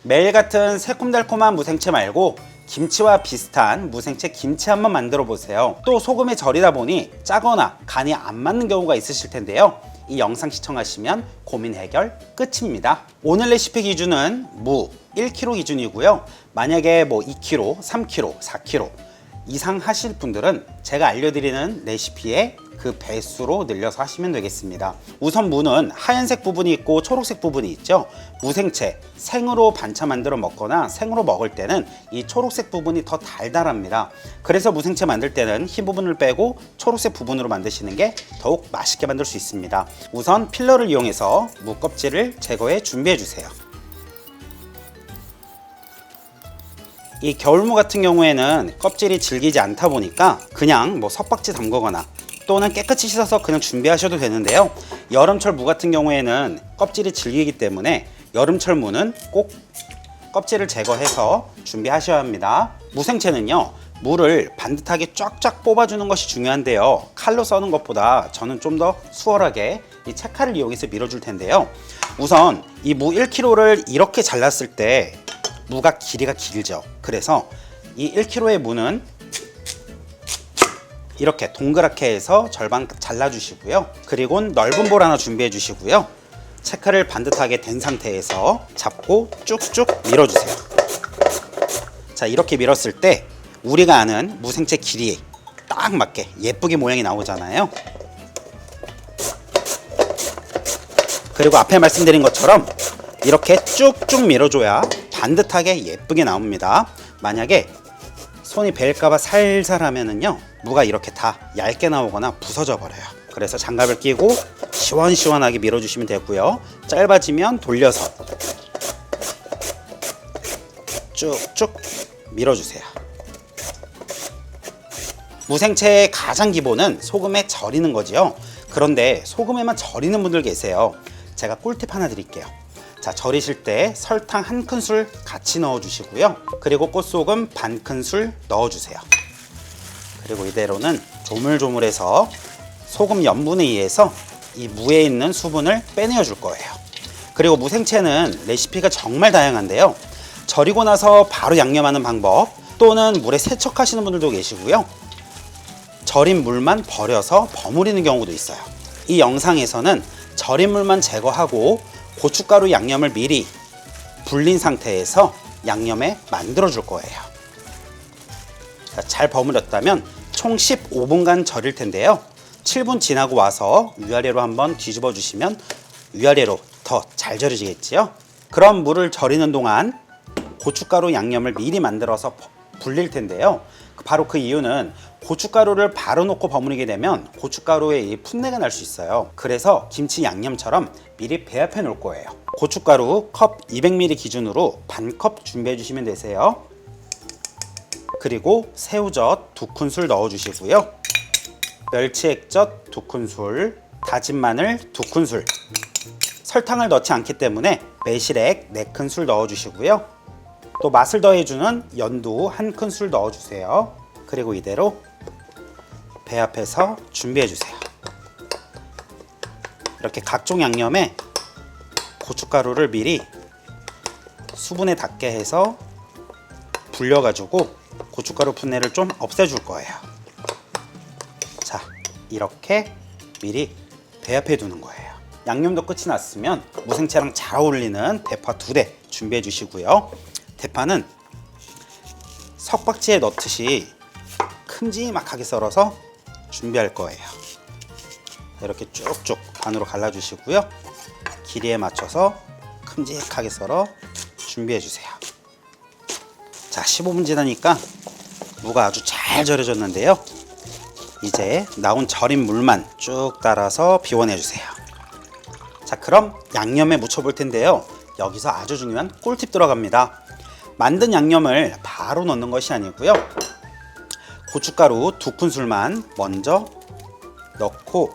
매일 같은 새콤달콤한 무생채 말고 김치와 비슷한 무생채 김치 한번 만들어 보세요. 또 소금에 절이다 보니 짜거나 간이 안 맞는 경우가 있으실 텐데요. 이 영상 시청하시면 고민 해결 끝입니다. 오늘 레시피 기준은 무 1kg 기준이고요. 만약에 뭐 2kg, 3kg, 4kg 이상 하실 분들은 제가 알려드리는 레시피에 그 배수로 늘려서 하시면 되겠습니다. 우선 무는 하얀색 부분이 있고 초록색 부분이 있죠. 무생채 생으로 반찬 만들어 먹거나 생으로 먹을 때는 이 초록색 부분이 더 달달합니다. 그래서 무생채 만들 때는 흰 부분을 빼고 초록색 부분으로 만드시는 게 더욱 맛있게 만들 수 있습니다. 우선 필러를 이용해서 무 껍질을 제거해 준비해 주세요. 이 겨울무 같은 경우에는 껍질이 질기지 않다 보니까 그냥 뭐 석박지 담그거나 또는 깨끗이 씻어서 그냥 준비하셔도 되는데요. 여름철 무 같은 경우에는 껍질이 질기기 때문에 여름철 무는 꼭 껍질을 제거해서 준비하셔야 합니다. 무생채는요, 무를 반듯하게 쫙쫙 뽑아주는 것이 중요한데요. 칼로 써는 것보다 저는 좀 더 수월하게 이 채칼을 이용해서 밀어줄 텐데요. 우선 이 무 1kg를 이렇게 잘랐을 때 무가 길이가 길죠. 그래서 이 1kg의 무는 이렇게 동그랗게 해서 절반 잘라주시고요. 그리고 넓은 볼 하나 준비해 주시고요. 채칼을 반듯하게 댄 상태에서 잡고 쭉쭉 밀어주세요. 자, 이렇게 밀었을 때 우리가 아는 무생채 길이에 딱 맞게 예쁘게 모양이 나오잖아요. 그리고 앞에 말씀드린 것처럼 이렇게 쭉쭉 밀어줘야 반듯하게 예쁘게 나옵니다. 만약에 손이 베일까봐 살살 하면은요, 무가 이렇게 다 얇게 나오거나 부서져 버려요. 그래서 장갑을 끼고 시원시원하게 밀어주시면 되고요. 짧아지면 돌려서 쭉쭉 밀어주세요. 무생채의 가장 기본은 소금에 절이는 거지요. 그런데 소금에만 절이는 분들 계세요. 제가 꿀팁 하나 드릴게요. 자, 절이실 때 설탕 한 큰술 같이 넣어주시고요. 그리고 꽃소금 반 큰술 넣어주세요. 그리고 이대로는 조물조물해서 소금 염분에 의해서 이 무에 있는 수분을 빼내어 줄 거예요. 그리고 무생채는 레시피가 정말 다양한데요. 절이고 나서 바로 양념하는 방법, 또는 물에 세척하시는 분들도 계시고요. 절인 물만 버려서 버무리는 경우도 있어요. 이 영상에서는 절인 물만 제거하고 고춧가루 양념을 미리 불린 상태에서 양념에 만들어 줄 거예요. 잘 버무렸다면 총 15분간 절일 텐데요. 7분 지나고 와서 위아래로 한번 뒤집어 주시면 위아래로 더 잘 절여지겠지요. 그럼 물을 절이는 동안 고춧가루 양념을 미리 만들어서 불릴 텐데요. 바로 그 이유는 고춧가루를 바로 넣고 버무리게 되면 고춧가루의 이 풋내가 날 수 있어요. 그래서 김치 양념처럼 미리 배합해 놓을 거예요. 고춧가루 컵 200ml 기준으로 반 컵 준비해 주시면 되세요. 그리고 새우젓 2큰술 넣어 주시고요. 멸치액젓 2큰술, 다진 마늘 2큰술, 설탕을 넣지 않기 때문에 매실액 4큰술 넣어 주시고요. 또 맛을 더해주는 연두 1큰술 넣어주세요. 그리고 이대로 배합해서 준비해주세요. 이렇게 각종 양념에 고춧가루를 미리 수분에 닿게 해서 불려가지고 고춧가루 풋내를 좀 없애줄 거예요. 자, 이렇게 미리 배합해 두는 거예요. 양념도 끝이 났으면 무생채랑 잘 어울리는 대파 2대 준비해 주시고요. 대파는 석박지에 넣듯이 큼지막하게 썰어서 준비할 거예요. 이렇게 쭉쭉 반으로 갈라주시고요. 길이에 맞춰서 큼직하게 썰어 준비해 주세요. 자, 15분 지나니까 무가 아주 잘 절여졌는데요. 이제 나온 절인 물만 쭉 따라서 비워내 주세요. 자, 그럼 양념에 묻혀 볼 텐데요. 여기서 아주 중요한 꿀팁 들어갑니다. 만든 양념을 바로 넣는 것이 아니고요. 고춧가루 2큰술만 먼저 넣고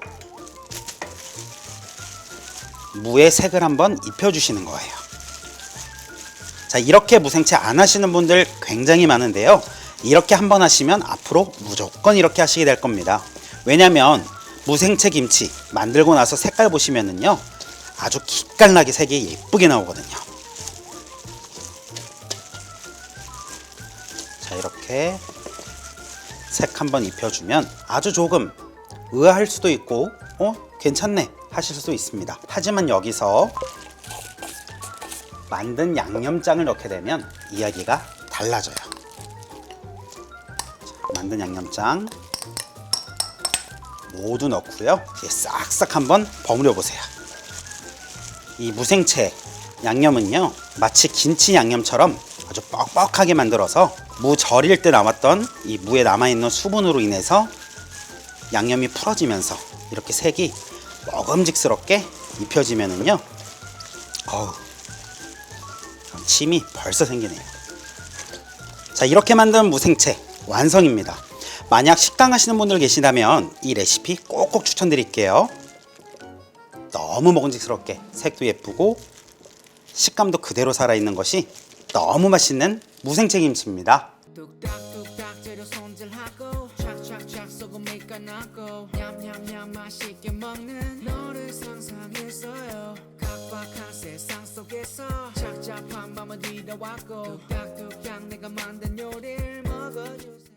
무에 색을 한번 입혀주시는 거예요. 자, 이렇게 무생채 안 하시는 분들 굉장히 많은데요. 이렇게 한번 하시면 앞으로 무조건 이렇게 하시게 될 겁니다. 왜냐면 무생채 김치 만들고 나서 색깔 보시면은요, 아주 기깔나게 색이 예쁘게 나오거든요. 자, 이렇게 색 한번 입혀주면 아주 조금 의아할 수도 있고 괜찮네 하실 수도 있습니다. 하지만 여기서 만든 양념장을 넣게 되면 이야기가 달라져요. 자, 만든 양념장 모두 넣고요. 이제 싹싹 한번 버무려 보세요. 이 무생채 양념은요, 마치 김치 양념처럼 아주 뻑뻑하게 만들어서 무 절일 때 남았던 이 무에 남아있는 수분으로 인해서 양념이 풀어지면서 이렇게 색이 먹음직스럽게 입혀지면은요, 침이 벌써 생기네요. 자, 이렇게 만든 무생채 완성입니다. 만약 식당 하시는 분들 계시다면 이 레시피 꼭꼭 추천드릴게요. 너무 먹음직스럽게 색도 예쁘고 식감도 그대로 살아있는 것이 너무 맛있는 무생채 김치입니다. 뚝딱뚝딱 재료 손질하고 착착착 소금이 까놨고 냠냠냠 맛있게 먹는 너를 상상했어요. 각박한 세상 속에서 착잡한 밤은 뒤다왔고 뚝딱뚝딱 내가 만든 요리를 먹어주세요.